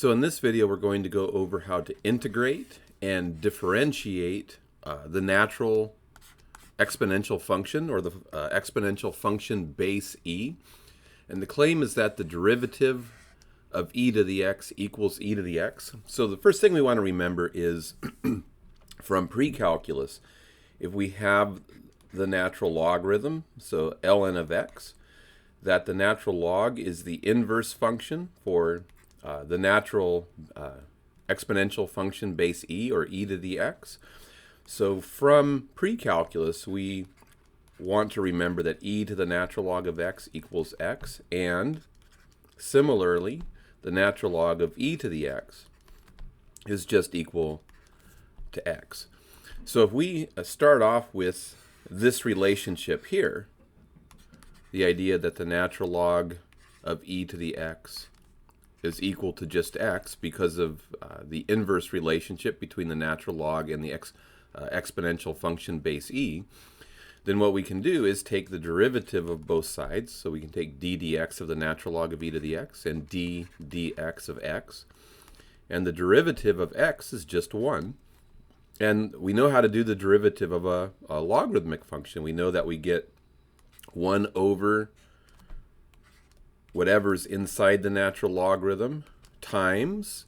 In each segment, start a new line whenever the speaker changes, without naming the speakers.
So in this video, we're going to go over how to integrate and differentiate the natural exponential function, or the exponential function base e. And the claim is that the derivative of e to the x equals e to the x. So the first thing we want to remember is from pre-calculus, if we have the natural logarithm, so ln of x, that the natural log is the inverse function for the natural exponential function base e, or e to the x. So from pre-calculus, we want to remember that e to the natural log of x equals x, and similarly, the natural log of e to the x is just equal to x. So if we start off with this relationship here, the idea that the natural log of e to the x is equal to just x because of the inverse relationship between the natural log and the exponential function base e, then what we can do is take the derivative of both sides. So we can take d dx of the natural log of e to the x and d dx of x. And the derivative of x is just 1. And we know how to do the derivative of a logarithmic function. We know that we get 1 over whatever's inside the natural logarithm times,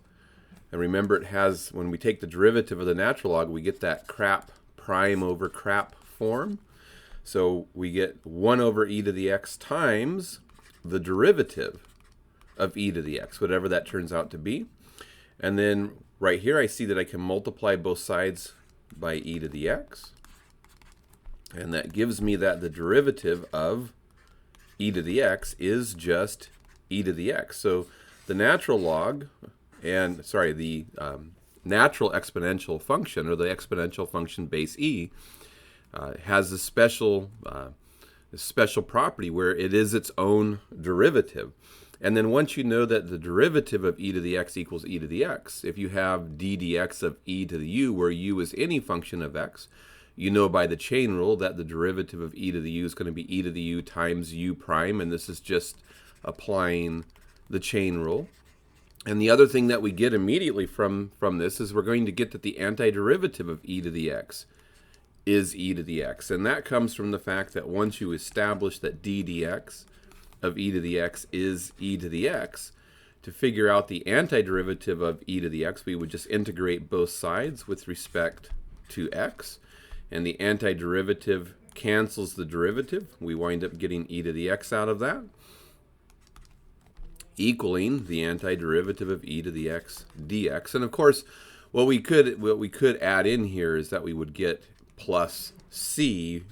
and remember it has, when we take the derivative of the natural log, we get that crap prime over crap form. So we get 1 over e to the x times the derivative of e to the x, whatever that turns out to be. And then right here I see that I can multiply both sides by e to the x. And that gives me that the derivative of e to the x is just e to the x. So the natural log, the natural exponential function, or the exponential function base e, has a special property where it is its own derivative. And then once you know that the derivative of e to the x equals e to the x, if you have d dx of e to the u, where u is any function of x, you know by the chain rule that the derivative of e to the u is going to be e to the u times u prime, and this is just applying the chain rule. And the other thing that we get immediately from this is we're going to get that the antiderivative of e to the x is e to the x. And that comes from the fact that once you establish that d dx of e to the x is e to the x, to figure out the antiderivative of e to the x, we would just integrate both sides with respect to x. And the antiderivative cancels the derivative. We wind up getting e to the x out of that, equaling the antiderivative of e to the x dx. And of course, what we could add in here is that we would get plus c,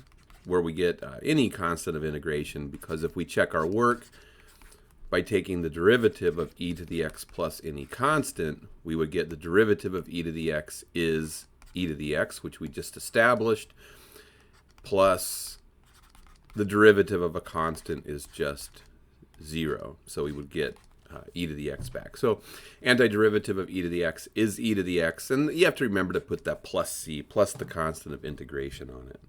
where we get any constant of integration, because if we check our work by taking the derivative of e to the x plus any constant, we would get the derivative of e to the x is e to the x, which we just established, plus the derivative of a constant is just 0. So we would get e to the x back. So antiderivative of e to the x is e to the x, and you have to remember to put that plus c, plus the constant of integration on it.